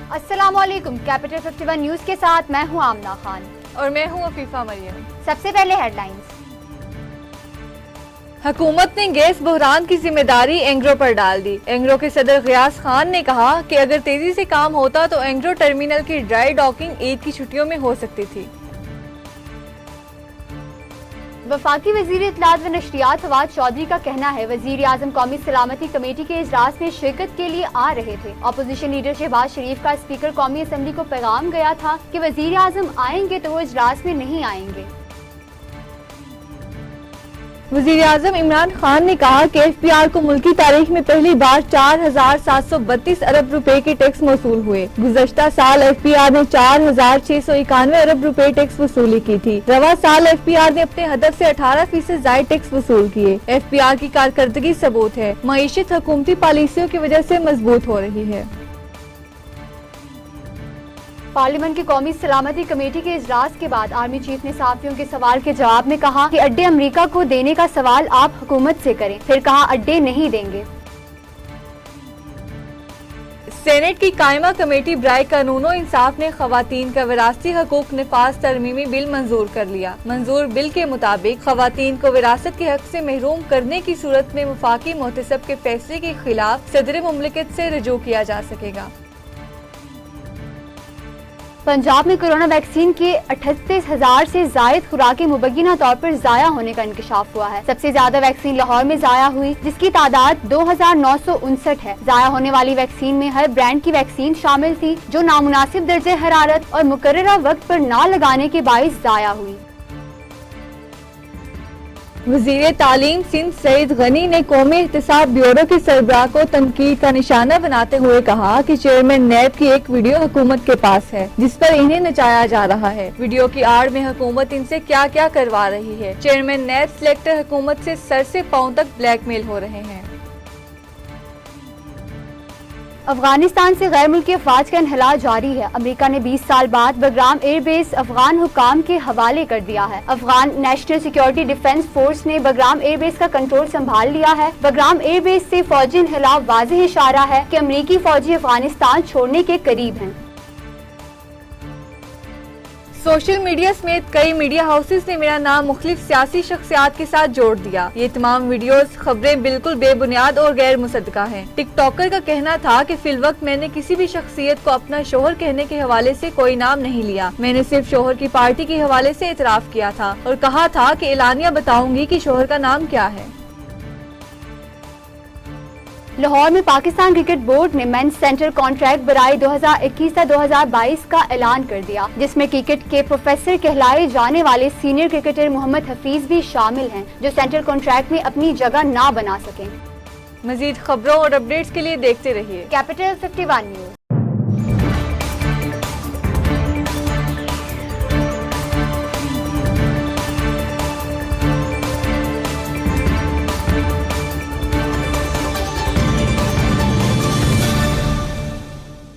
السلام علیکم، capital 51 news کے ساتھ میں ہوں آمنہ خان اور میں ہوں عفیفہ مریم۔ سب سے پہلے ہیڈ لائنز۔ حکومت نے گیس بحران کی ذمہ داری اینگرو پر ڈال دی۔ اینگرو کے صدر غیاث خان نے کہا کہ اگر تیزی سے کام ہوتا تو اینگرو ٹرمینل کی ڈرائی ڈاکنگ عید کی چھٹیوں میں ہو سکتی تھی۔ وفاقی وزیر اطلاعات و نشریات فواد چودھری کا کہنا ہے وزیر اعظم قومی سلامتی کمیٹی کے اجلاس میں شرکت کے لیے آ رہے تھے۔ اپوزیشن لیڈر شہباز شریف کا اسپیکر قومی اسمبلی کو پیغام گیا تھا کہ وزیر اعظم آئیں گے تو وہ اجلاس میں نہیں آئیں گے۔ وزیر اعظم عمران خان نے کہا کہ ایف پی آر کو ملکی تاریخ میں پہلی بار 4,732 ارب روپے کے ٹیکس موصول ہوئے۔ گزشتہ سال ایف پی آر نے 4,691 ارب روپے ٹیکس وصولی کی تھی۔ رواں سال ایف پی آر نے اپنے ہدف سے 18% زائد ٹیکس وصول کیے۔ ایف پی آر کی کارکردگی ثبوت ہے، معیشت حکومتی پالیسیوں کی وجہ سے مضبوط ہو رہی ہے۔ پارلیمنٹ کی قومی سلامتی کمیٹی کے اجلاس کے بعد آرمی چیف نے صحافیوں کے سوال کے جواب میں کہا کہ اڈے امریکہ کو دینے کا سوال آپ حکومت سے کریں، پھر کہا اڈے نہیں دیں گے۔ سینیٹ کی قائمہ کمیٹی برائے قانون و انصاف نے خواتین کا وراثتی حقوق نفاذ ترمیمی بل منظور کر لیا۔ منظور بل کے مطابق خواتین کو وراثت کے حق سے محروم کرنے کی صورت میں وفاقی محتسب کے فیصلے کے خلاف صدر مملکت سے رجوع کیا جا سکے گا۔ پنجاب میں کورونا ویکسین کے 38,000 سے زائد خوراکیں مبینہ طور پر ضائع ہونے کا انکشاف ہوا ہے۔ سب سے زیادہ ویکسین لاہور میں ضائع ہوئی، جس کی تعداد 2,959 ہے۔ ضائع ہونے والی ویکسین میں ہر برانڈ کی ویکسین شامل تھی جو نامناسب درجہ حرارت اور مقررہ وقت پر نہ لگانے کے باعث ضائع ہوئی۔ وزیر تعلیم سندھ سعید غنی نے قومی احتساب بیورو کے سربراہ کو تنقید کا نشانہ بناتے ہوئے کہا کہ چیئرمین نیب کی ایک ویڈیو حکومت کے پاس ہے جس پر انہیں نچایا جا رہا ہے۔ ویڈیو کی آڑ میں حکومت ان سے کیا کیا کروا رہی ہے۔ چیئرمین نیب سلیکٹر حکومت سے سر سے پاؤں تک بلیک میل ہو رہے ہیں۔ افغانستان سے غیر ملکی افواج کا انخلاء جاری ہے۔ امریکہ نے 20 سال بعد بگرام ایئر بیس افغان حکام کے حوالے کر دیا ہے۔ Afghan national security defence force نے بگرام ایئر بیس کا کنٹرول سنبھال لیا ہے۔ بگرام ایئر بیس سے فوجی انخلاء واضح اشارہ ہے کہ امریکی فوجی افغانستان چھوڑنے کے قریب ہیں۔ سوشل میڈیا سمیت کئی میڈیا ہاؤسز نے میرا نام مختلف سیاسی شخصیات کے ساتھ جوڑ دیا۔ یہ تمام ویڈیوز خبریں بالکل بے بنیاد اور غیر مصدقہ ہیں۔ ٹک ٹاکر کا کہنا تھا کہ فی الوقت میں نے کسی بھی شخصیت کو اپنا شوہر کہنے کے حوالے سے کوئی نام نہیں لیا۔ میں نے صرف شوہر کی پارٹی کے حوالے سے اعتراف کیا تھا اور کہا تھا کہ اعلانیہ بتاؤں گی کہ شوہر کا نام کیا ہے۔ لاہور میں پاکستان کرکٹ بورڈ نے مینز سینٹر کانٹریکٹ برائے 2021 سے 2022 کا اعلان کر دیا، جس میں کرکٹ کے پروفیسر کہلائے جانے والے سینئر کرکٹر محمد حفیظ بھی شامل ہیں جو سینٹر کانٹریکٹ میں اپنی جگہ نہ بنا سکیں۔ مزید خبروں اور اپڈیٹس کے لیے دیکھتے رہیے کیپٹل 51 نیوز۔